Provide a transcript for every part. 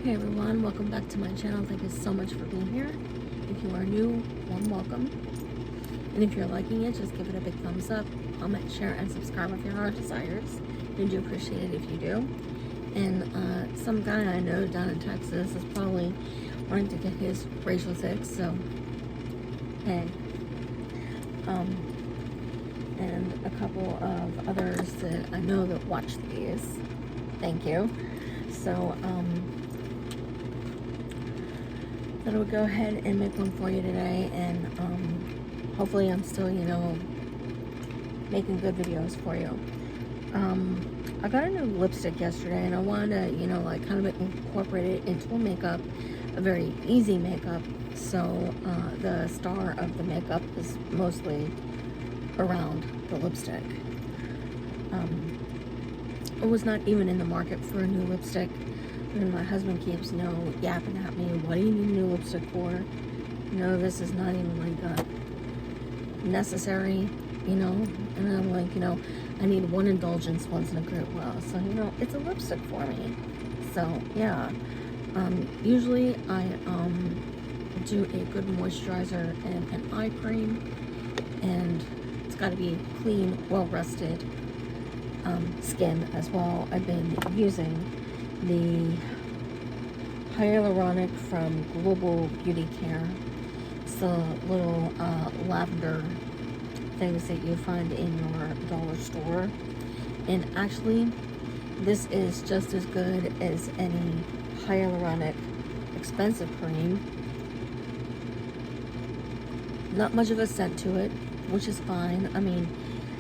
Hey everyone, welcome back to my channel. Thank you so much for being here. If you are new, warm welcome. And if you're liking it, just give it a big thumbs up, comment, share, and subscribe if your heart desires. I do appreciate it if you do. And some guy I know down in Texas is probably wanting to get his racial fix, so hey. And a couple of others that I know that watch these. Thank you. So, thought I would go ahead and make one for you today, and hopefully I'm still, making good videos for you. I got a new lipstick yesterday, and I wanted to, kind of incorporate it into a makeup, a very easy makeup. So the star of the makeup is mostly around the lipstick. I was not even in the market for a new lipstick. And my husband keeps, yapping at me, what do you need a new lipstick for? This is not even like necessary, and I'm like, I need one indulgence once in a great while. So, it's a lipstick for me. So, yeah. Usually I do a good moisturizer and an eye cream. And it's got to be clean, well-rested skin as well. I've been using the hyaluronic from Global Beauty Care. It's the little lavender things that you find in your dollar store. And actually, this is just as good as any hyaluronic expensive cream. Not much of a scent to it, which is fine. I mean,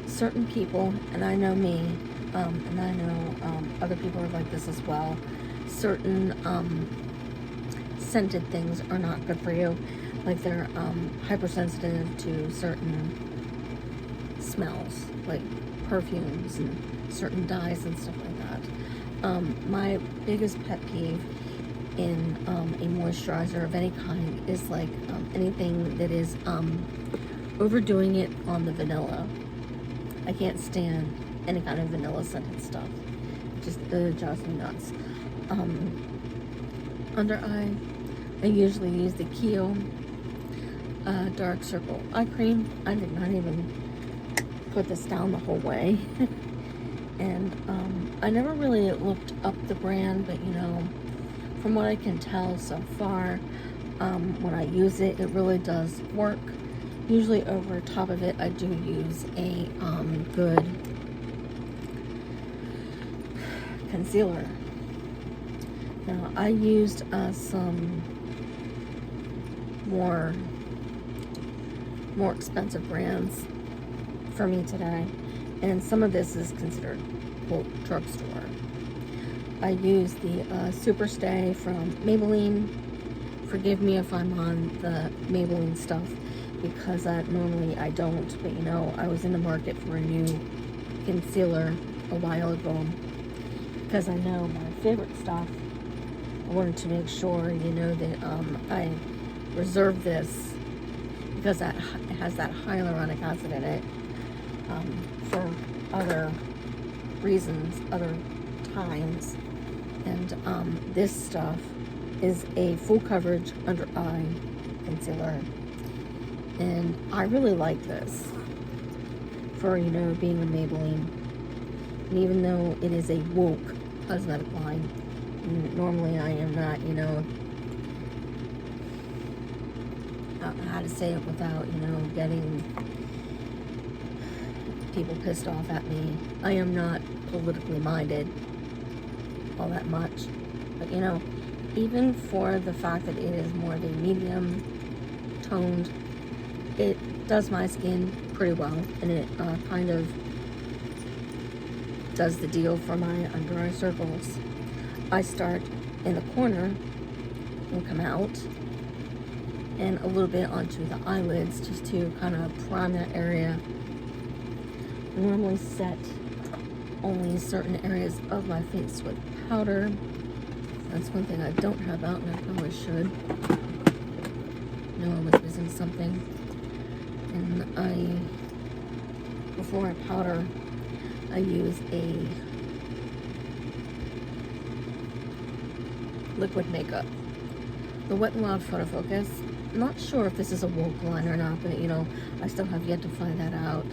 certain people, and I know me, and I know other people are like this as well, certain scented things are not good for you. Like they're hypersensitive to certain smells, like perfumes and certain dyes and stuff like that. My biggest pet peeve in a moisturizer of any kind is like anything that is overdoing it on the vanilla. I can't stand any kind of vanilla scented stuff. Just drives me nuts. Under eye, I usually use the Kiehl Dark Circle Eye Cream. I did not even put this down the whole way. And I never really looked up the brand, but from what I can tell so far, when I use it, it really does work. Usually over top of it, I do use a good concealer. Now, I used some more expensive brands for me today, and some of this is considered, quote, drugstore. I use the Superstay from Maybelline. Forgive me if I'm on the Maybelline stuff, because normally I don't, but I was in the market for a new concealer a while ago, because I know my favorite stuff. I wanted to make sure, that I reserve this, because it has that hyaluronic acid in it, for other reasons, other times. And this stuff is a full coverage under eye concealer. And I really like this for, being a Maybelline. And even though it is a woke cosmetic line, normally I am not, how to say it without, getting people pissed off at me. I am not politically minded all that much. But, even for the fact that it is more of a medium toned, it does my skin pretty well, and it kind of does the deal for my under eye circles. I start in the corner and come out, and a little bit onto the eyelids, just to kind of prime that area. I normally set only certain areas of my face with powder. That's one thing I don't have out, and I probably should. I was missing something. And before I powder, I use a liquid makeup. The Wet n Wild Photo Focus. Not sure if this is a woke line or not, but you know, I still have yet to find that out.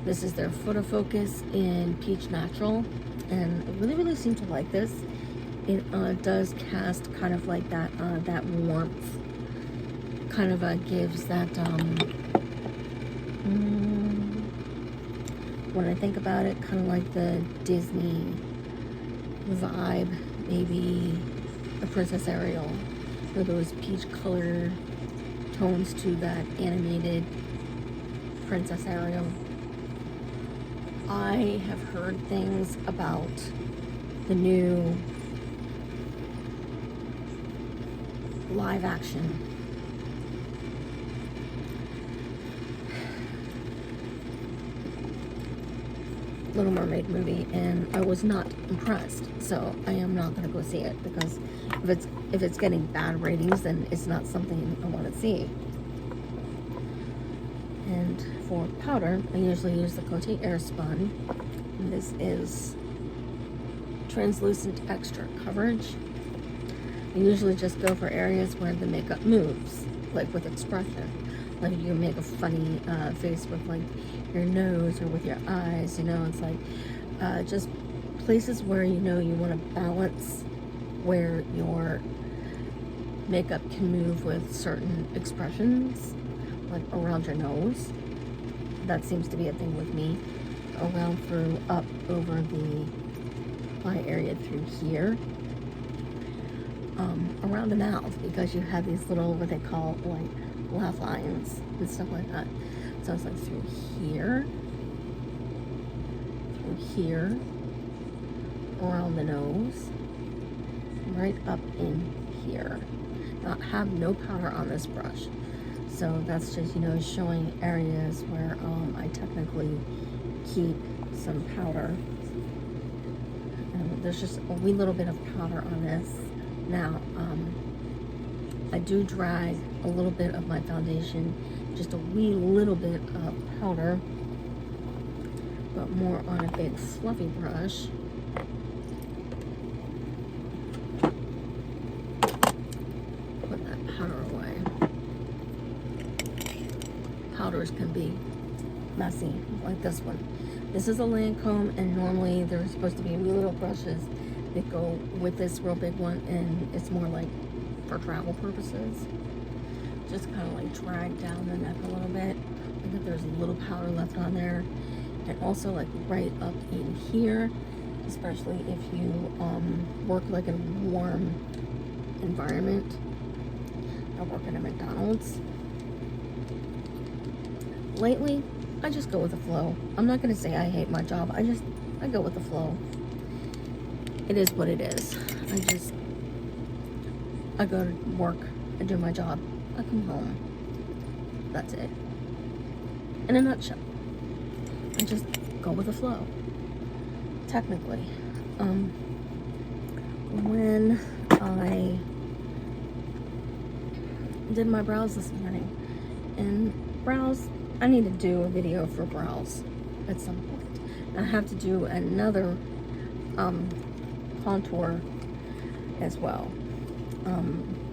This is their Photo Focus in Peach Natural, and I really seem to like this. It does cast kind of like that that warmth, kind of gives that when I think about it, kind of like the Disney vibe, maybe the Princess Ariel, or those peach color tones to that animated Princess Ariel. I have heard things about the new live action Little Mermaid movie, and I was not impressed, so I am not going to go see it, because if it's getting bad ratings, then it's not something I want to see. And for powder, I usually use the Coty Airspun. And this is translucent extra coverage. I usually just go for areas where the makeup moves, like with expression. Like you make a funny face with like your nose or with your eyes, you know, it's like just places where you know you want to balance where your makeup can move with certain expressions, like around your nose. That seems to be a thing with me. Around through, up over the eye area through here. Around the mouth, because you have these little, what they call like laugh lines and stuff like that. So it's like through here, around the nose, right up in here. Now, I have no powder on this brush, so that's just, you know, showing areas where I technically keep some powder. And there's just a wee little bit of powder on this. Now, I do drag a little bit of my foundation, just a wee little bit of powder, but more on a big fluffy brush. Put that powder away. Powders can be messy, like this one. This is a Lancome, and normally there's supposed to be wee little brushes that go with this real big one, and it's more like for travel purposes. Just kind of like drag down the neck a little bit. Look if there's a little powder left on there, and also like right up in here, especially if you work like in a warm environment. I work at a McDonald's. Lately, I just go with the flow. I'm not gonna say I hate my job. I go with the flow. It is what it is. I go to work, I do my job, I come home. That's it. In a nutshell. I just go with the flow. Technically. When I did my brows this morning, and brows, I need to do a video for brows at some point. I have to do another contour as well.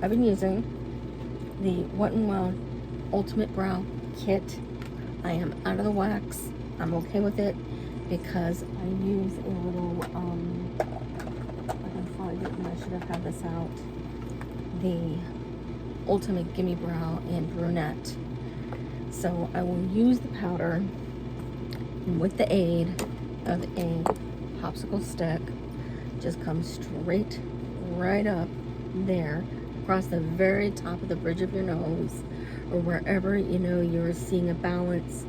I've been using the Wet n Wild Ultimate Brow Kit. I am out of the wax. I'm okay with it because I use a little, I can find it, and I should have had this out, the Ultimate Gimme Brow in Brunette. So I will use the powder, and with the aid of a popsicle stick, just come straight right up there across the very top of the bridge of your nose, or wherever you know you're seeing a balance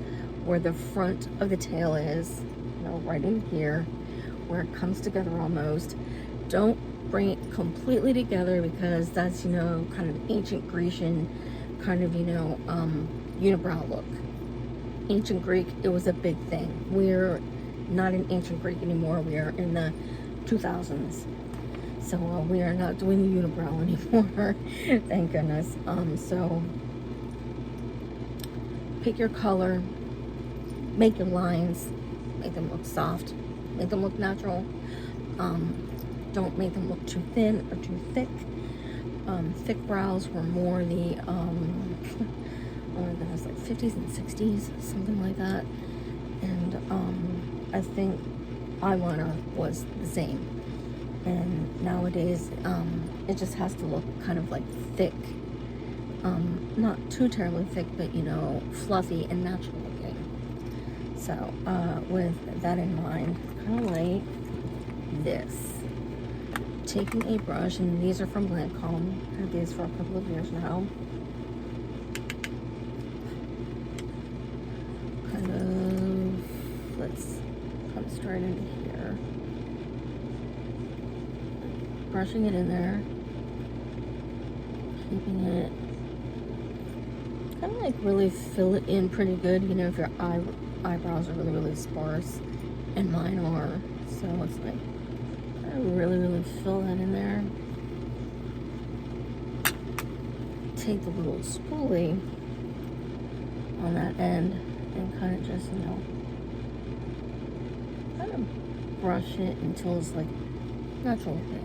where the front of the tail is, you know, right in here where it comes together almost. Don't bring it completely together, because that's, you know, kind of ancient Grecian kind of, you know, unibrow look. Ancient Greek, it was a big thing. We're not in ancient Greek anymore. We are in the 2000s. So we are not doing the unibrow anymore. Thank goodness. So pick your color, make your lines, make them look soft, make them look natural. don't make them look too thin or too thick. Thick brows were more the, oh my goodness, like 50s and 60s, something like that. And I think eyeliner was the same. And nowadays, it just has to look kind of like thick. Not too terribly thick, but you know, fluffy and natural looking. So, with that in mind, kind of like this. Taking a brush, and these are from Lancome. I've had these for a couple of years now. Kind of, let's come straight into here. Brushing it in there. Keeping it, kind of like really fill it in pretty good. You know, if your eyebrows are really, really sparse, and mine are. So it's like, I really fill that in there. Take the little spoolie on that end and kind of just, you know, kind of brush it until it's like natural looking.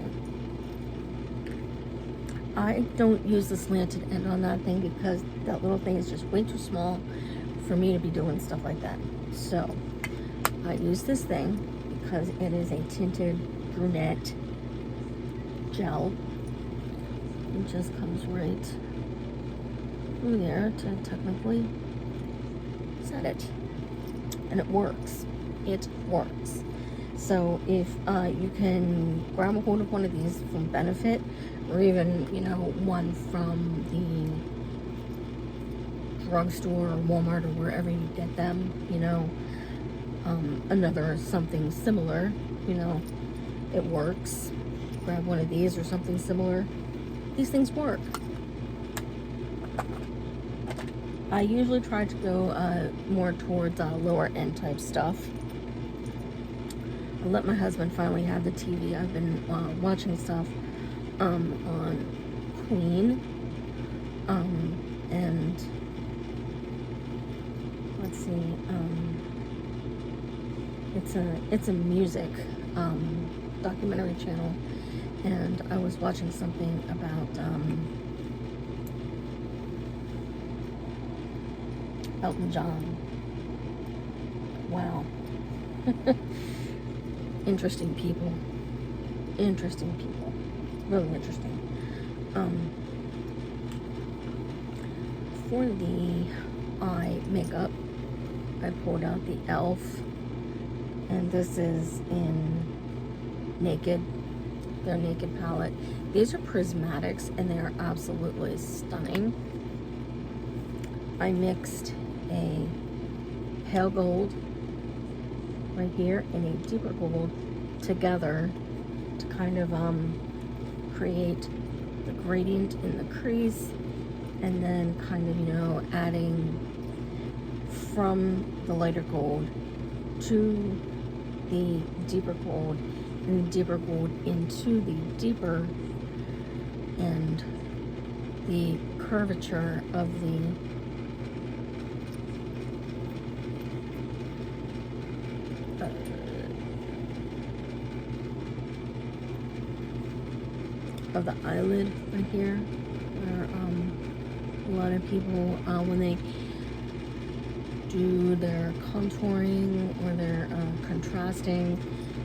I don't use the slanted end on that thing because that little thing is just way too small for me to be doing stuff like that. So I use this thing because it is a tinted brunette gel. It just comes right through there to technically set it. And it works. It works. So if you can grab a hold of one of these from Benefit, or even, you know, one from the drugstore or Walmart or wherever you get them, you know, another something similar, you know, it works. Grab one of these or something similar. These things work. I usually try to go more towards lower end type stuff. I let my husband finally have the TV. I've been watching stuff on Queen, and let's see, it's a music documentary channel, and I was watching something about Elton John. Wow. Interesting people, really interesting. For the eye makeup, I pulled out the e.l.f. and this is in Naked, their Naked palette. These are prismatics and they are absolutely stunning. I mixed a pale gold right here and a deeper gold together to kind of create the gradient in the crease, and then kind of, you know, adding from the lighter gold to the deeper gold, and the deeper gold into the deeper, and the curvature of the eyelid right here, where a lot of people when they do their contouring or their contrasting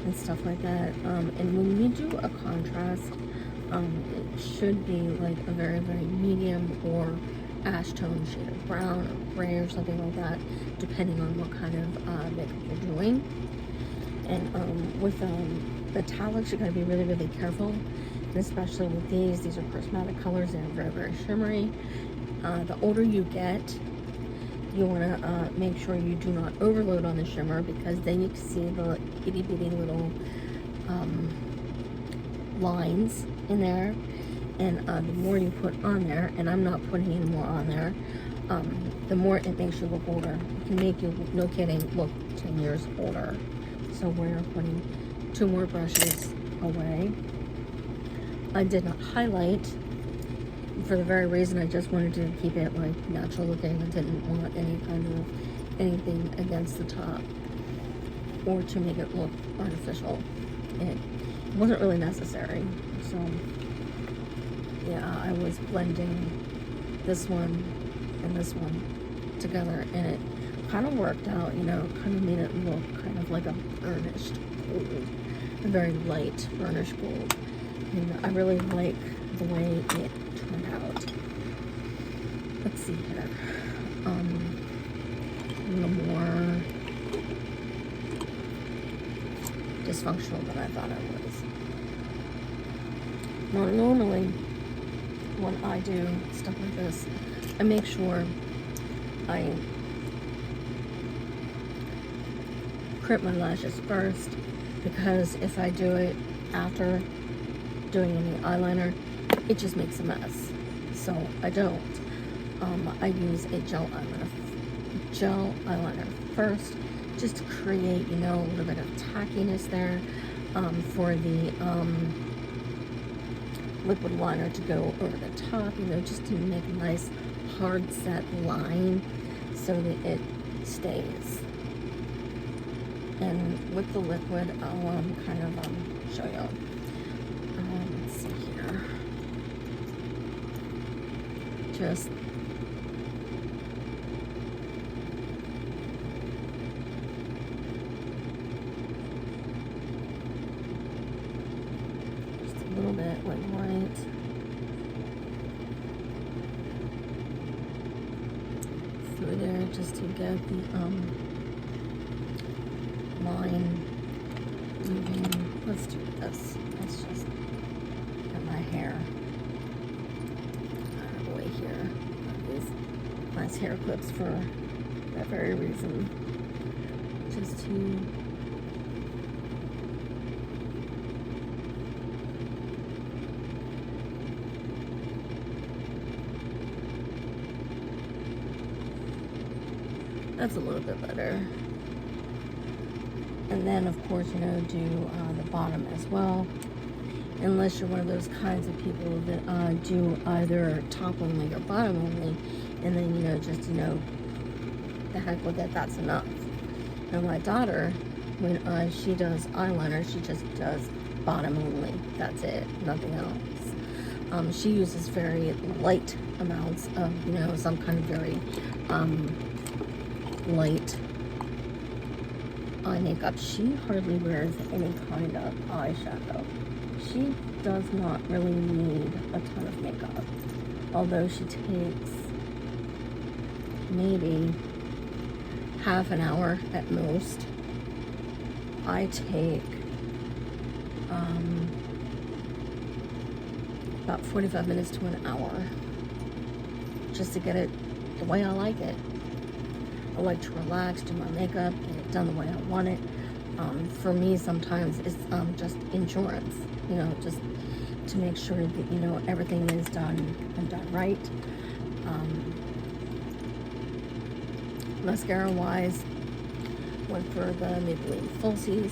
and stuff like that, and when you do a contrast, it should be like a very medium or ash tone shade of brown or gray or something like that, depending on what kind of makeup you're doing. And with metallics, you gotta be really careful. Especially with these are prismatic colors. They're very shimmery. The older you get, you want to make sure you do not overload on the shimmer, because then you can see the itty bitty little lines in there. And the more you put on there, and I'm not putting any more on there, the more it makes you look older. It can make you, no kidding, look 10 years older. So we're putting 2 more brushes away. I did not highlight for the very reason I just wanted to keep it like natural looking. I didn't want any kind of anything against the top or to make it look artificial. wasn't really necessary. So yeah, I was blending this one and this one together, and it kind of worked out, you know, kind of made it look kind of like a burnished gold, a very light burnished gold. And I really like the way it turned out. Let's see here. A little more dysfunctional than I thought I was. Now, normally, when I do stuff like this, I make sure I crimp my lashes first, because if I do it after doing any eyeliner, it just makes a mess. So I don't. I use a gel eyeliner first, just to create, you know, a little bit of tackiness there, for the liquid liner to go over the top, you know, just to make a nice hard set line so that it stays. And with the liquid, I'll kind of show you. Let's see here. Just a little bit like right through there, just to get the line moving. Let's do this. Let's just get my hair out of the way here. These nice hair clips for that very reason. Just to that's a little bit better. And then, of course, you know, do the bottom as well. Unless you're one of those kinds of people that do either top only or bottom only, and then, you know, just, you know, the heck with it, that's enough. And my daughter, when she does eyeliner, she just does bottom only. That's it, nothing else. She uses very light amounts of, you know, some kind of very light eye makeup. She hardly wears any kind of eyeshadow. She does not really need a ton of makeup, although she takes maybe half an hour at most. I take about 45 minutes to an hour just to get it the way I like it. I like to relax, do my makeup, get it done the way I want it. For me, sometimes it's just insurance, you know, just to make sure that, you know, everything is done and done right. Mascara wise, went for the Maybelline Falsies.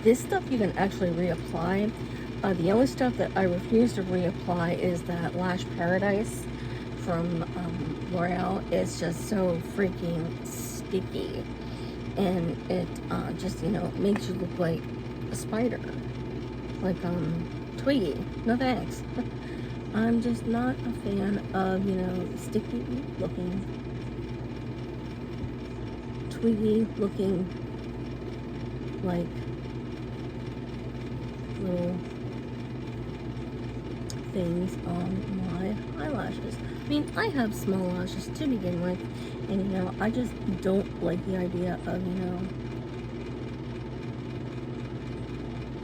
This stuff you can actually reapply. The only stuff that I refuse to reapply is that Lash Paradise from L'Oreal. It's just so freaking sticky, and it just, you know, makes you look like a spider, like Twiggy. No thanks. I'm just not a fan of, you know, sticky looking, Twiggy looking, like little things on my eyelashes. I mean, I have small lashes to begin with, and, you know, I just don't like the idea of, you know,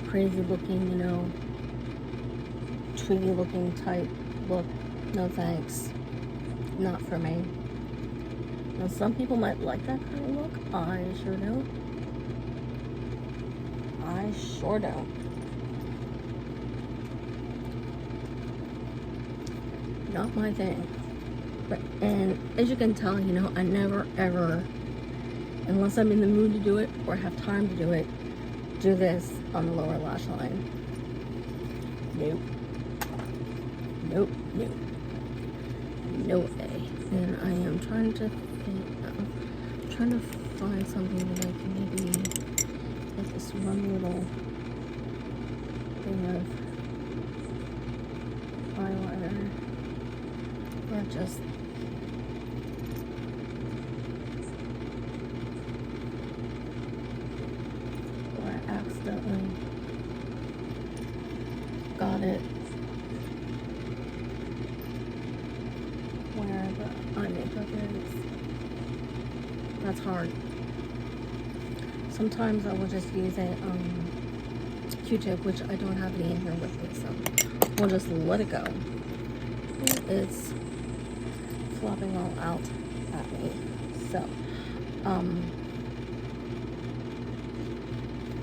crazy looking, you know, Twiggy looking type look. No thanks. Not for me. Now, some people might like that kind of look. I sure don't. I sure don't. Not my thing. But, and as you can tell, you know, I never ever, unless I'm in the mood to do it or have time to do it, do this on the lower lash line. Nope. Nope. Nope. No way. And I am trying to find something that I can maybe get this one little thing of eyeliner, or just accidentally got it where the eye makeup is. That's hard. Sometimes I will just use a Q-tip, which I don't have any in here with me, so we'll just let it go. It's flopping all out at me. So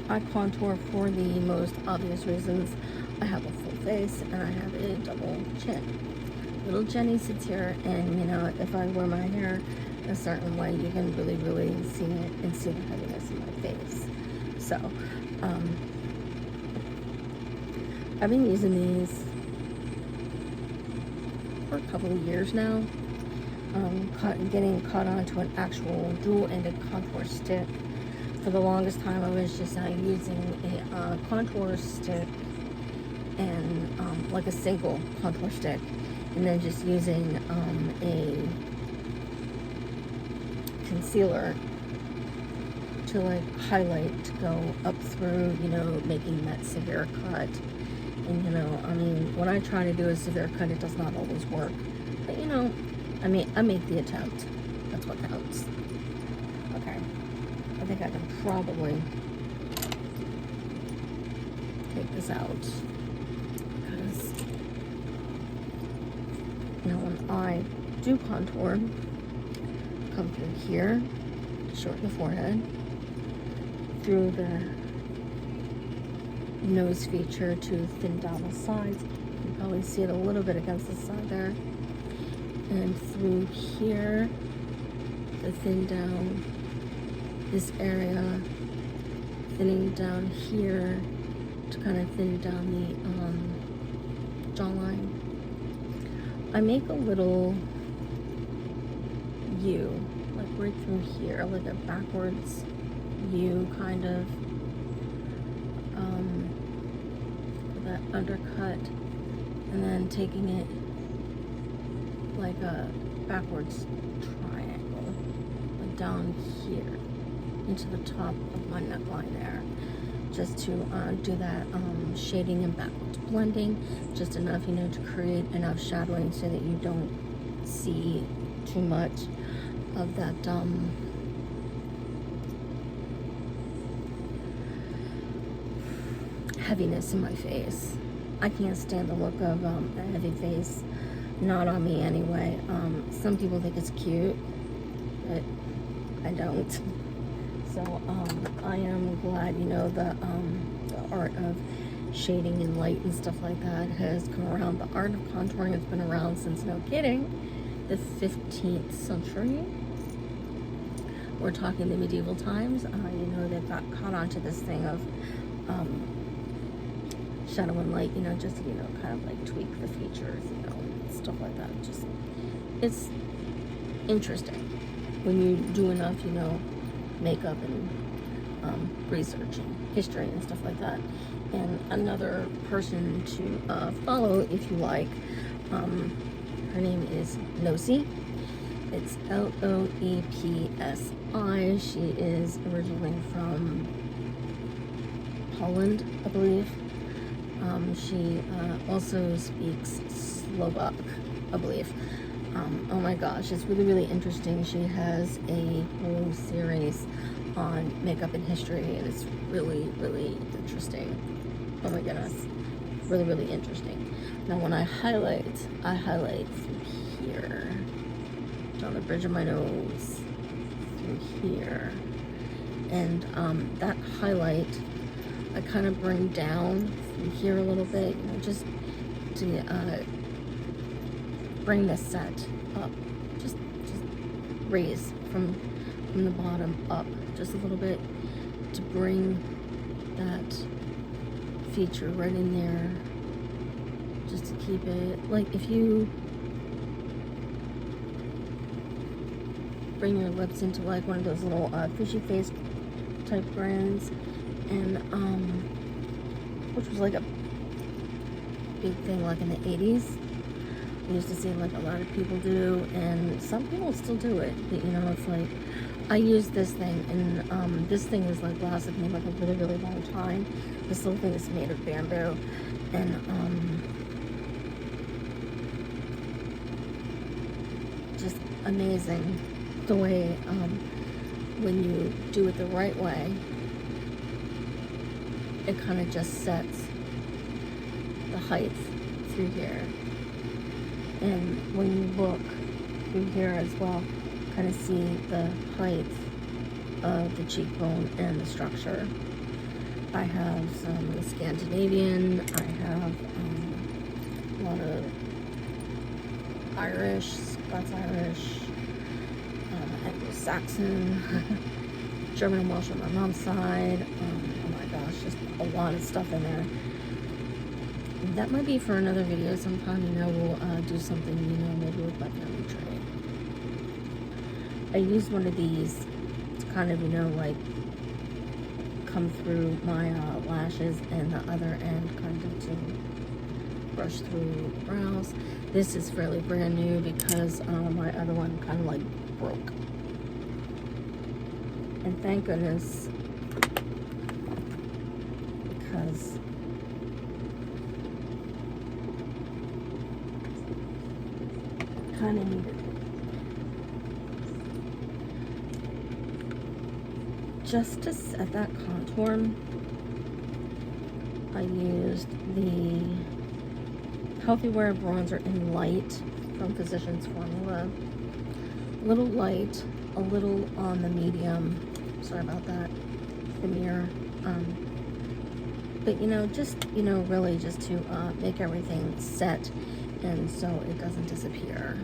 I contour for the most obvious reasons. I have a full face and I have a double chin. Little Jenny sits here, and you know, if I wear my hair a certain way, you can really, really see it and see the heaviness in my face. So, I've been using these for a couple of years now. Getting caught onto an actual dual-ended contour stick. For the longest time, I was just using a contour stick and like a single contour stick, and then just using a concealer to like highlight to go up through, you know, making that severe cut. And you know, I mean, when I try to do a severe cut, it does not always work. But you know, I mean, I make the attempt. That's what counts. Okay. I think I can probably take this out, because now when I do contour, come through here, shorten the forehead, through the nose feature to thin down the sides. You can probably see it a little bit against the side there, and through here to thin down this area, thinning down here to kind of thin down the jawline. I make a little U, like right through here, like a backwards U kind of, with that undercut, and then taking it like a backwards triangle, like down here into the top of my neckline there, just to do that shading and backwards blending, just enough, you know, to create enough shadowing so that you don't see too much of that heaviness in my face. I can't stand the look of a heavy face, not on me anyway. Some people think it's cute, but I don't. So I am glad, you know, the art of shading and light and stuff like that has come around. The art of contouring has been around since, no kidding, the 15th century. We're talking the medieval times. You know, they got caught onto this thing of shadow and light, you know, just, you know, kind of like tweak the features, you know, stuff like that. Just, it's interesting when you do enough, you know, makeup and research and history and stuff like that. And another person to follow, if you like, her name is Loepsi. It's Loepsi. She is originally from Poland, I believe. She also speaks Slovak, I believe. Oh my gosh, it's really, really interesting. She has a whole series on makeup and history, and it's really, really interesting. Oh my goodness, really, really interesting. Now when I highlight through here, down the bridge of my nose, through here, and that highlight I kind of bring down through here a little bit, you know, just to bring the set up, just raise from the bottom up just a little bit to bring that feature right in there, just to keep it, like if you bring your lips into like one of those little fishy face type grins, and which was like a big thing like in the 80s. I used to see like a lot of people do, and some people still do it. But, you know, it's like, I use this thing, and this thing is like lasted me like a really, really long time. This little thing is made of bamboo, and just amazing the way when you do it the right way, it kind of just sets the height through here. And when you look through here as well, kind of see the height of the cheekbone and the structure. I have some Scandinavian, I have a lot of Irish, Scots-Irish, Anglo-Saxon, German and Welsh on my mom's side. Oh my gosh, just a lot of stuff in there. That might be for another video sometime, you know, we'll do something, you know, maybe with my family tree. I used one of these to kind of, you know, like come through my lashes, and the other end kind of to brush through brows. This is fairly brand new because my other one kind of like broke. And thank goodness, because kind of needed it. Just to set that contour, I used the Healthy Wear Bronzer in Light from Physicians Formula. A little light, a little on the medium. Sorry about that, the mirror. But you know, just, you know, really just to make everything set, and so it doesn't disappear.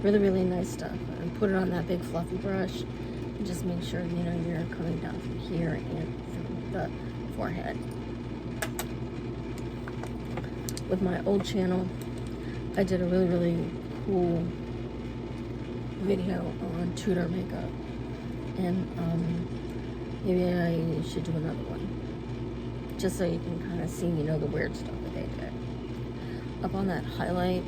Really, really nice stuff. And put it on that big fluffy brush, and just make sure, you know, you're coming down from here and through the forehead. With my old channel, I did a really, really cool video on Tudor makeup, and maybe I should do another one, just so you can kind of see, you know, the weird stuff that they did. Up on that highlight,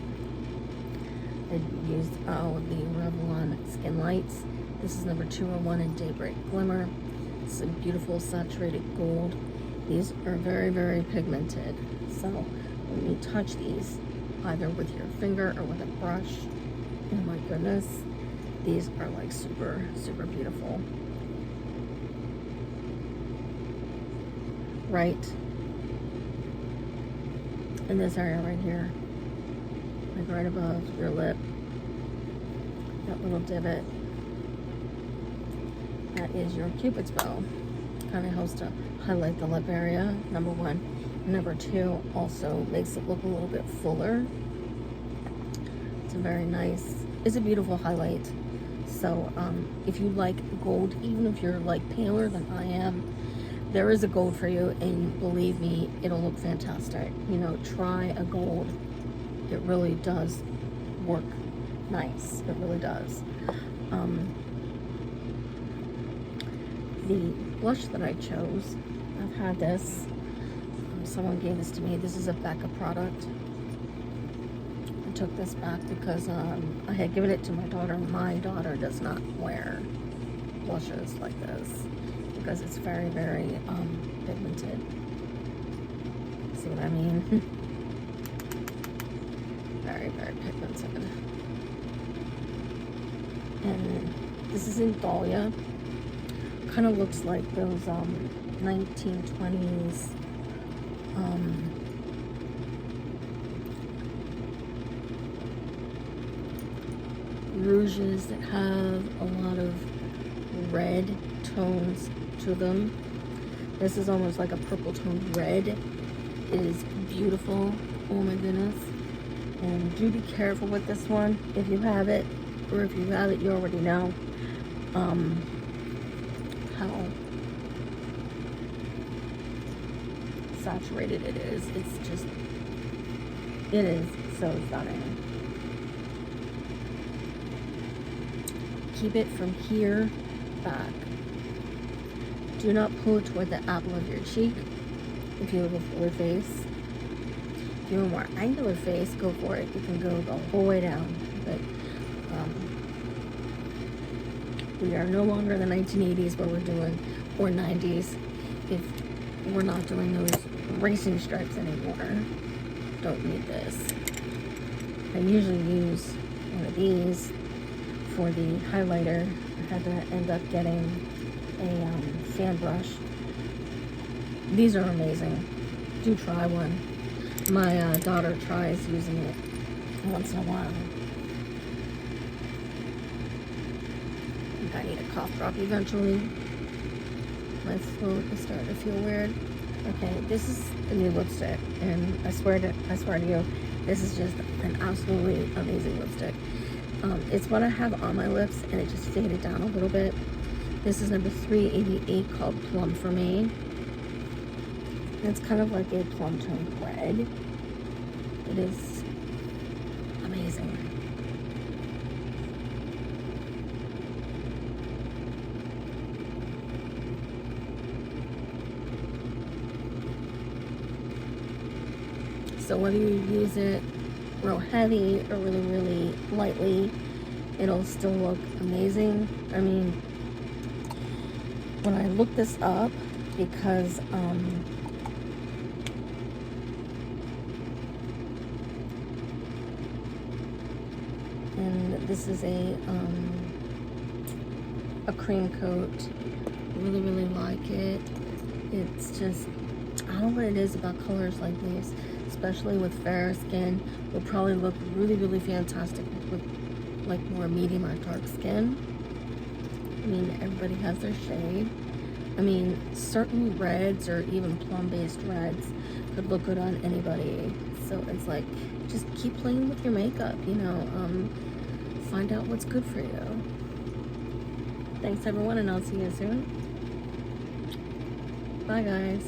I used the Revlon Skin Lights. This is number 201 in Daybreak Glimmer. It's a beautiful saturated gold. These are very, very pigmented, so when you touch these, either with your finger or with a brush, oh my goodness, these are like super, super beautiful. Right in this area right here, like right above your lip, that little divot, that is your Cupid's bow. Kind of helps to highlight the lip area, number one. Number two, also makes it look a little bit fuller. It's a very nice, it's a beautiful highlight. So if you like gold, even if you're like paler than I am, there is a gold for you, and believe me, it'll look fantastic. You know, try a gold. It really does work nice. It really does. The blush that I chose, I've had this. Someone gave this to me. This is a Becca product. I took this back because I had given it to my daughter. My daughter does not wear blushes like this because it's very, very pigmented. See what I mean? Very, very pigmented. And this is in Dahlia. Kind of looks like those 1920s rouges that have a lot of red tones to them. This is almost like a purple toned red. It is beautiful. Oh my goodness. And do be careful with this one if you have it, or if you have it you already know how saturated it is. It's just, it is so stunning. Keep it from here back. Do not pull it toward the apple of your cheek if you have a fuller face. if you want a more angular face, go for it. You can go the whole way down. But we are no longer in the 1980s where we're doing, or 90s, if we're not doing those racing stripes anymore. Don't need this. I usually use one of these for the highlighter. I had to end up getting a fan brush. These are amazing. Do try one. My daughter tries using it once in a while. I think I need a cough drop eventually. My throat is starting to feel weird. Okay, this is a new lipstick, and I swear to you, this is just an absolutely amazing lipstick. It's what I have on my lips, and it just faded down a little bit. This is number 388, called Plum for Me. It's kind of like a plum tone red. It is amazing. So whether you use it real heavy or really, really lightly, it'll still look amazing. I mean, when I looked this up, because and this is a cream coat. Really, really like it. It's just, I don't know what it is about colors like these, especially with fair skin. Will probably look really, really fantastic with like more medium or dark skin. I mean, everybody has their shade. I mean, certain reds or even plum-based reds could look good on anybody. So it's like, just keep playing with your makeup, you know. Find out what's good for you. Thanks everyone, and I'll see you soon. Bye guys.